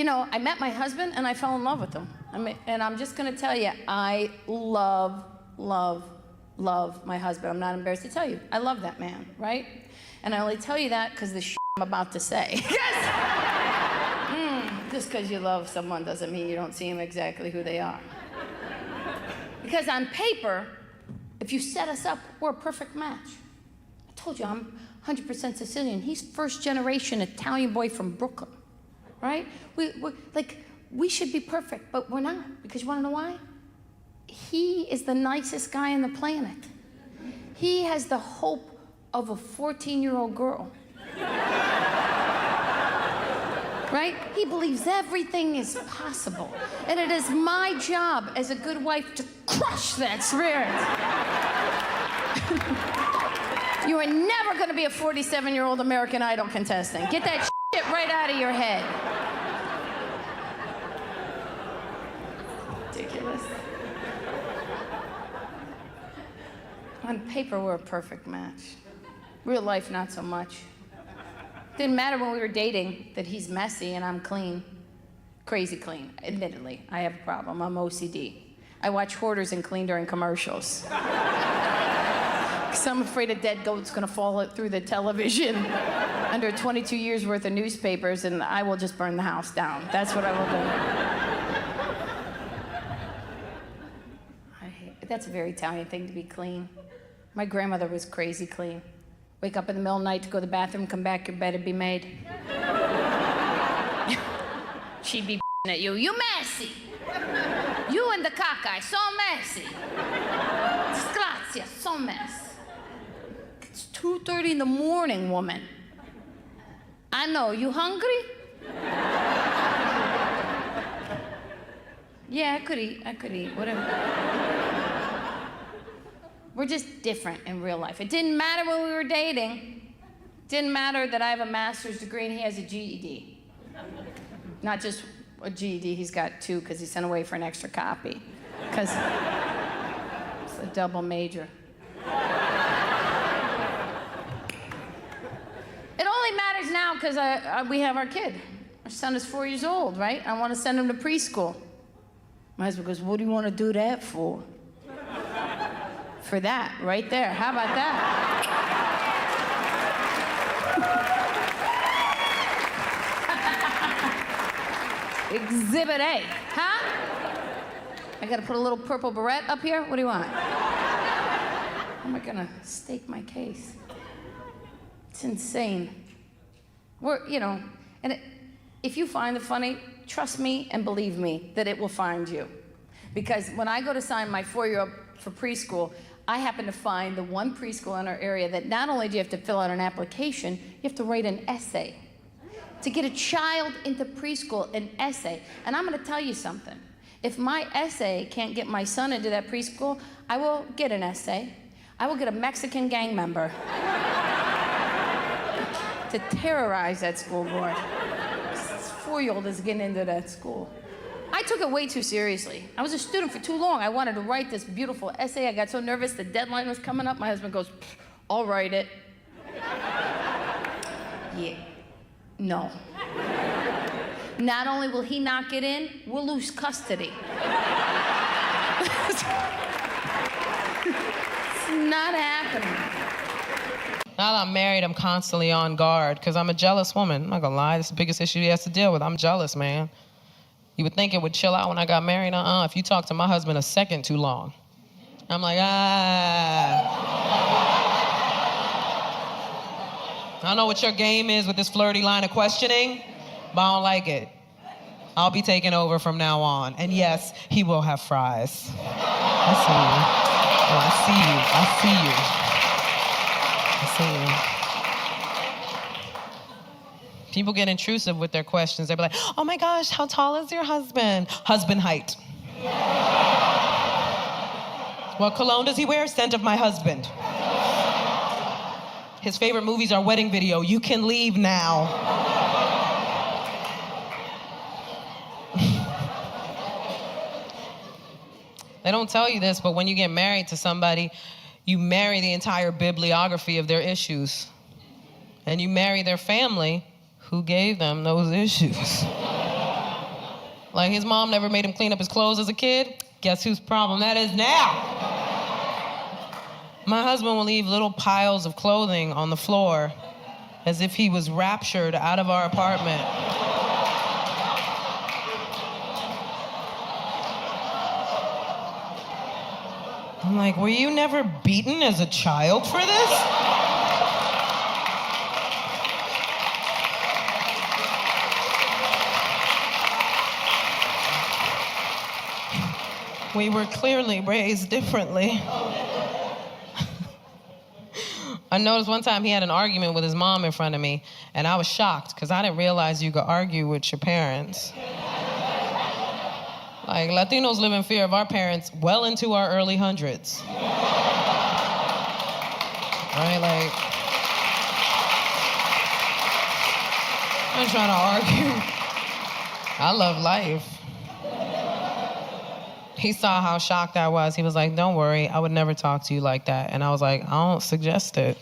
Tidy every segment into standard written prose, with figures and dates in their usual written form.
I met my husband and I fell in love with him. And I'm just gonna tell you, I love my husband. I'm not embarrassed to tell you. I love that man, right? And I only tell you that because the shit I'm about to say. Just because you love someone doesn't mean you don't see them exactly who they are. Because on paper, if you set us up, we're a perfect match. I told you, I'm 100% Sicilian. He's first generation Italian boy from Brooklyn, right? We should be perfect, but we're not, because you wanna know why? He is the nicest guy on the planet. He has the hope of a 14-year-old girl. Right? He believes everything is possible. And it is my job as a good wife to crush that spirit. You are never gonna be a 47-year-old American Idol contestant. Get that shit right out of your head. Ridiculous. On paper, we're a perfect match. Real life, not so much. Didn't matter when we were dating that he's messy and I'm clean. Crazy clean, admittedly. I have a problem, I'm OCD. I watch hoarders and clean during commercials. Because I'm afraid a dead goat's gonna fall through the television under 22 years worth of newspapers and I will just burn the house down. That's what I will do. That's a very Italian thing to be clean. My grandmother was crazy clean. Wake up in the middle of the night to go to the bathroom, come back, your bed would be made. She'd be at you. You messy. You and the caca, so messy. Disgrazia, so mess. It's 2:30 in the morning, woman. I know, you hungry? Yeah, I could eat, whatever. We're just different in real life. It didn't matter when we were dating. Didn't matter that I have a master's degree and he has a GED. Not just a GED, he's got 2 because he sent away for an extra copy. Because it's a double major. It only matters now because we have our kid. Our son is 4 years old, right? I want to send him to preschool. My husband goes, what do you want to do that for? For that, right there. How about that? Exhibit A, huh? I gotta put a little purple beret up here? What do you want? How am I gonna stake my case? It's insane. If you find it funny, trust me and believe me that it will find you. Because when I go to sign my 4-year-old for preschool, I happen to find the one preschool in our area that not only do you have to fill out an application, you have to write an essay. To get a child into preschool, an essay. And I'm gonna tell you something. If my essay can't get my son into that preschool, I will get an essay. I will get a Mexican gang member to terrorize that school board. This 4-year-old is getting into that school. I took it way too seriously. I was a student for too long. I wanted to write this beautiful essay. I got so nervous the deadline was coming up. My husband goes, I'll write it. Yeah, no. Not only will he not get in, we'll lose custody. It's not happening. Now that I'm married, I'm constantly on guard because I'm a jealous woman. I'm not gonna lie, it's the biggest issue he has to deal with. I'm jealous, man. You would think it would chill out when I got married. If you talk to my husband a second too long. I'm like, I don't know what your game is with this flirty line of questioning, but I don't like it. I'll be taking over from now on. And yes, he will have fries. I see you. Oh, I see you. I see you. I see you. People get intrusive with their questions. They'll be like, oh my gosh, how tall is your husband? Husband height. What cologne does he wear? Scent of my husband. His favorite movies are Wedding Video. You can leave now. They don't tell you this, but when you get married to somebody, you marry the entire bibliography of their issues. And you marry their family who gave them those issues. Like his mom never made him clean up his clothes as a kid. Guess whose problem that is now? My husband will leave little piles of clothing on the floor as if he was raptured out of our apartment. I'm like, were you never beaten as a child for this? We were clearly raised differently. I noticed one time he had an argument with his mom in front of me, and I was shocked because I didn't realize you could argue with your parents. Like, Latinos live in fear of our parents well into our early hundreds. Right, like, I'm trying to argue. I love life. He saw how shocked I was. He was like, don't worry, I would never talk to you like that. And I was like, I don't suggest it.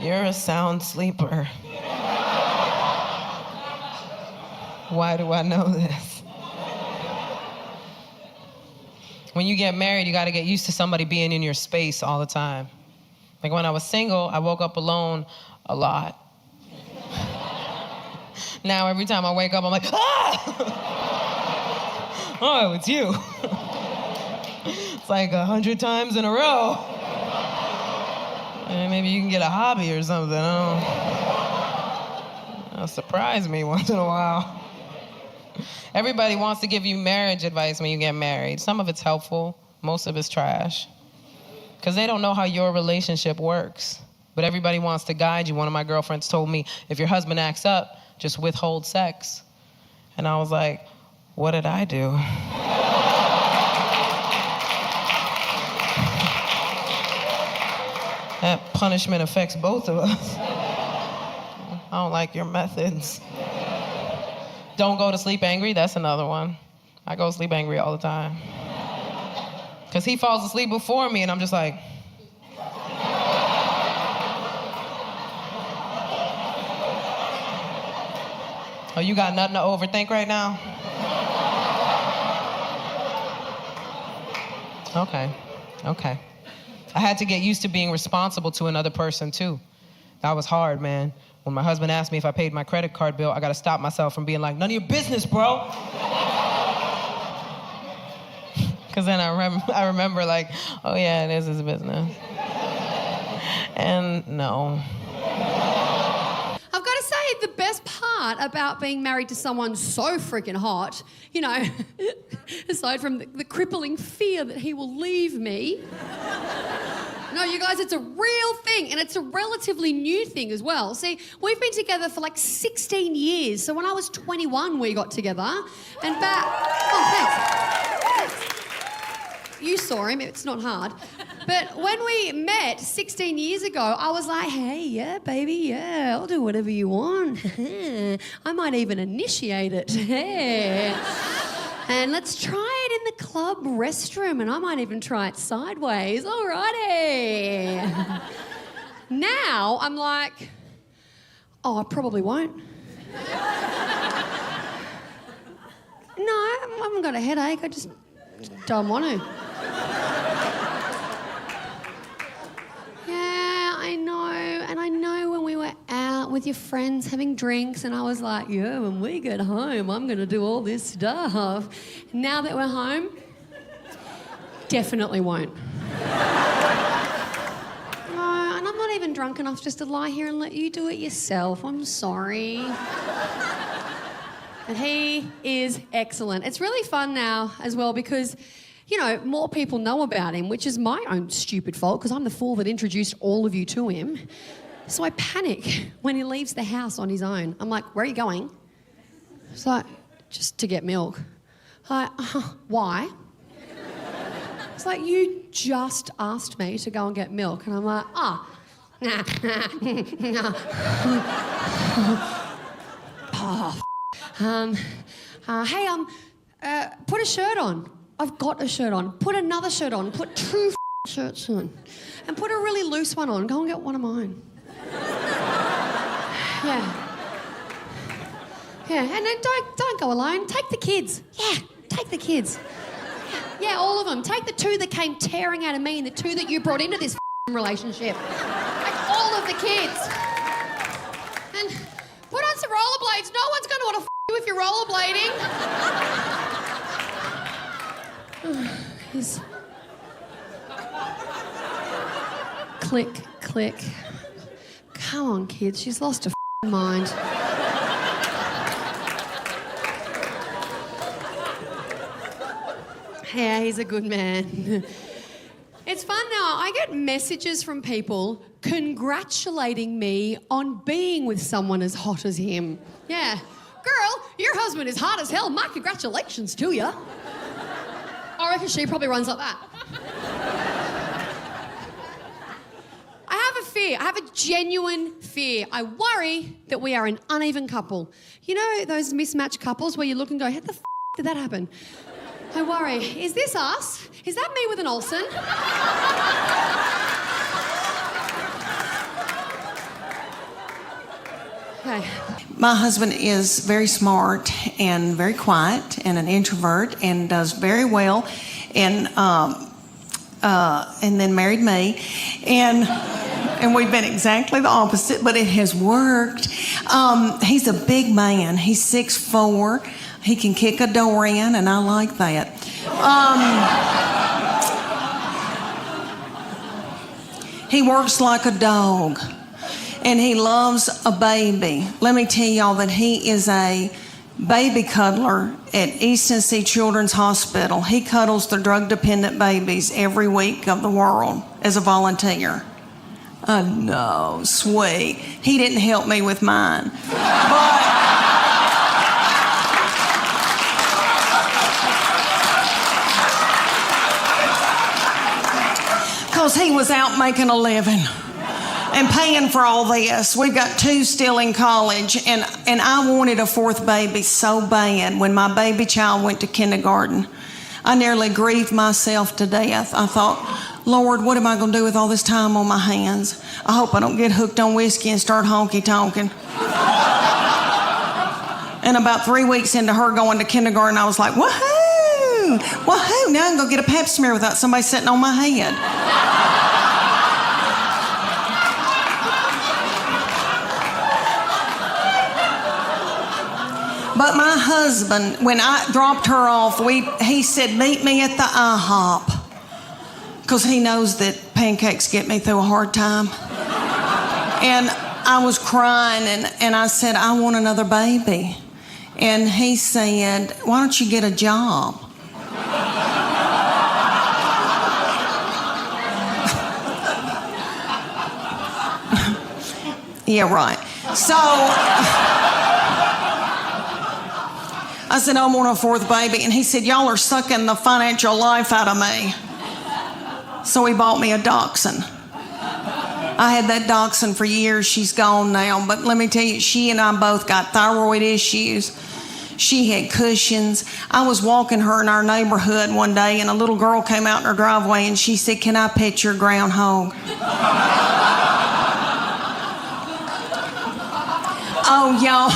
You're a sound sleeper. Why do I know this? When you get married, you gotta get used to somebody being in your space all the time. Like when I was single, I woke up alone a lot. Now every time I wake up, I'm like, ah! Oh, it's you. It's like 100 times in a row. And maybe you can get a hobby or something. It'll surprise me once in a while. Everybody wants to give you marriage advice when you get married. Some of it's helpful, most of it's trash. Because they don't know how your relationship works. But everybody wants to guide you. One of my girlfriends told me, if your husband acts up, just withhold sex. And I was like, what did I do? That punishment affects both of us. I don't like your methods. Don't go to sleep angry, that's another one. I go to sleep angry all the time. Because he falls asleep before me and I'm just like, oh, you got nothing to overthink right now? Okay. I had to get used to being responsible to another person too. That was hard, man. When my husband asked me if I paid my credit card bill, I gotta stop myself from being like, none of your business, bro. Because then I remember like, oh yeah, it is his business. And no. I've got to say, the best part about being married to someone so freaking hot, you know, aside from the crippling fear that he will leave me. No, you guys, it's a real thing, and it's a relatively new thing as well. See, we've been together for like 16 years. So when I was 21, we got together, and back... Oh, thanks. You saw him, it's not hard. But when we met 16 years ago, I was like, hey, yeah, baby, yeah, I'll do whatever you want. I might even initiate it. And let's try it in the club restroom, and I might even try it sideways. Alrighty. Now I'm like, oh, I probably won't. No, I haven't got a headache. I just don't want to. Yeah, I know. And I know when we were out with your friends having drinks, and I was like, yeah, when we get home, I'm going to do all this stuff. Now that we're home, definitely won't. No, and I'm not even drunk enough just to lie here and let you do it yourself. I'm sorry. And he is excellent. It's really fun now as well because, you know, more people know about him, which is my own stupid fault because I'm the fool that introduced all of you to him. So I panic when he leaves the house on his own. I'm like, where are you going? It's like, just to get milk. I'm like, why? It's like, you just asked me to go and get milk. And I'm like, oh, nah. Hey, put a shirt on. I've got a shirt on. Put another shirt on. Put two shirts on. And put a really loose one on. Go and get one of mine. Yeah. Yeah, and then don't go alone. Take the kids. Yeah, take the kids. Yeah, all of them. Take the two that came tearing out of me and the two that you brought into this relationship. Take all of the kids. And put on some rollerblades. No one's going to want to you if you're rollerblading. Click, click. Come on, kids. She's lost her mind. Yeah, he's a good man. It's fun now. I get messages from people congratulating me on being with someone as hot as him. Yeah. Girl, your husband is hot as hell. My congratulations to you. I reckon she probably runs like that. I have a fear. I have a genuine fear. I worry that we are an uneven couple. You know those mismatched couples where you look and go, how the f*** did that happen? I worry. Is this us? Is that me with an Olsen? Okay. My husband is very smart and very quiet and an introvert and does very well and then married me. And we've been exactly the opposite, but it has worked. He's a big man. He's 6'4". He can kick a door in, and I like that. He works like a dog, and he loves a baby. Let me tell y'all that he is a baby cuddler at East Tennessee Children's Hospital. He cuddles the drug-dependent babies every week of the world as a volunteer. I know, sweet. He didn't help me with mine. Because he was out making a living and paying for all this. We've got 2 still in college, and I wanted a 4th baby so bad when my baby child went to kindergarten. I nearly grieved myself to death. I thought, Lord, what am I going to do with all this time on my hands? I hope I don't get hooked on whiskey and start honky-tonking. And about 3 weeks into her going to kindergarten, I was like, woohoo! Woohoo! Now I can go get a pap smear without somebody sitting on my head. But my husband, when I dropped her off, he said, meet me at the IHOP. Because he knows that pancakes get me through a hard time. And I was crying, and I said, I want another baby. And he said, why don't you get a job? Yeah, right. So I said, I want a 4th baby. And he said, y'all are sucking the financial life out of me. So he bought me a dachshund. I had that dachshund for years. She's gone now. But let me tell you, she and I both got thyroid issues. She had cushions. I was walking her in our neighborhood one day, and a little girl came out in her driveway, and she said, can I pet your groundhog? Oh, y'all.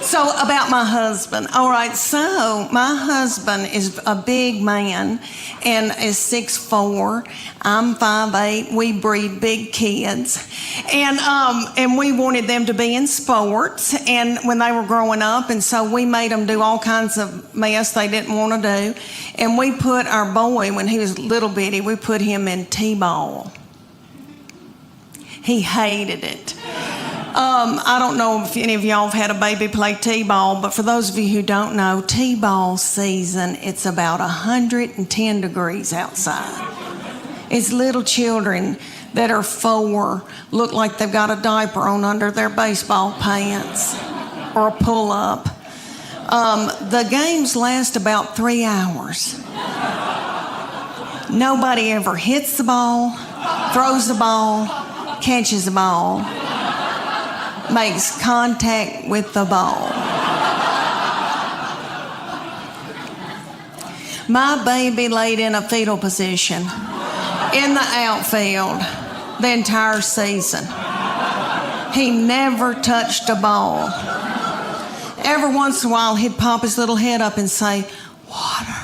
So about my husband. All right, so my husband is a big man and is 6'4". I'm 5'8". We breed big kids. And we wanted them to be in sports and when they were growing up, and so we made them do all kinds of mess they didn't want to do. And we put our boy, when he was little bitty, we put him in T-ball. He hated it. I don't know if any of y'all have had a baby play T-ball, but for those of you who don't know, T-ball season, it's about 110 degrees outside. It's little children that are 4 look like they've got a diaper on under their baseball pants or a pull-up. The games last about 3 hours. Nobody ever hits the ball, throws the ball, catches the ball, makes contact with the ball. My baby laid in a fetal position in the outfield the entire season. He never touched a ball. Every once in a while, he'd pop his little head up and say, "Water."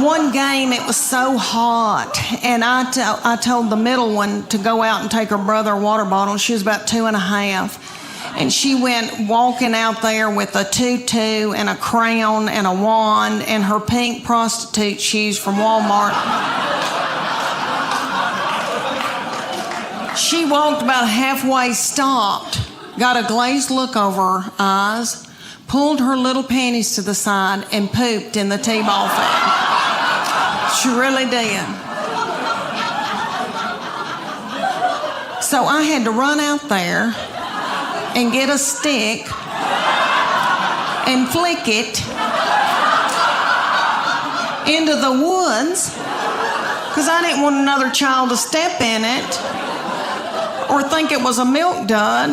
One game, it was so hot, and I told the middle one to go out and take her brother a water bottle. She was about 2.5. And she went walking out there with a tutu and a crown and a wand and her pink prostitute shoes from Walmart. She walked about halfway, stopped, got a glazed look over her eyes, pulled her little panties to the side, and pooped in the T-ball field. She really did. So I had to run out there and get a stick and flick it into the woods because I didn't want another child to step in it or think it was a milk dud.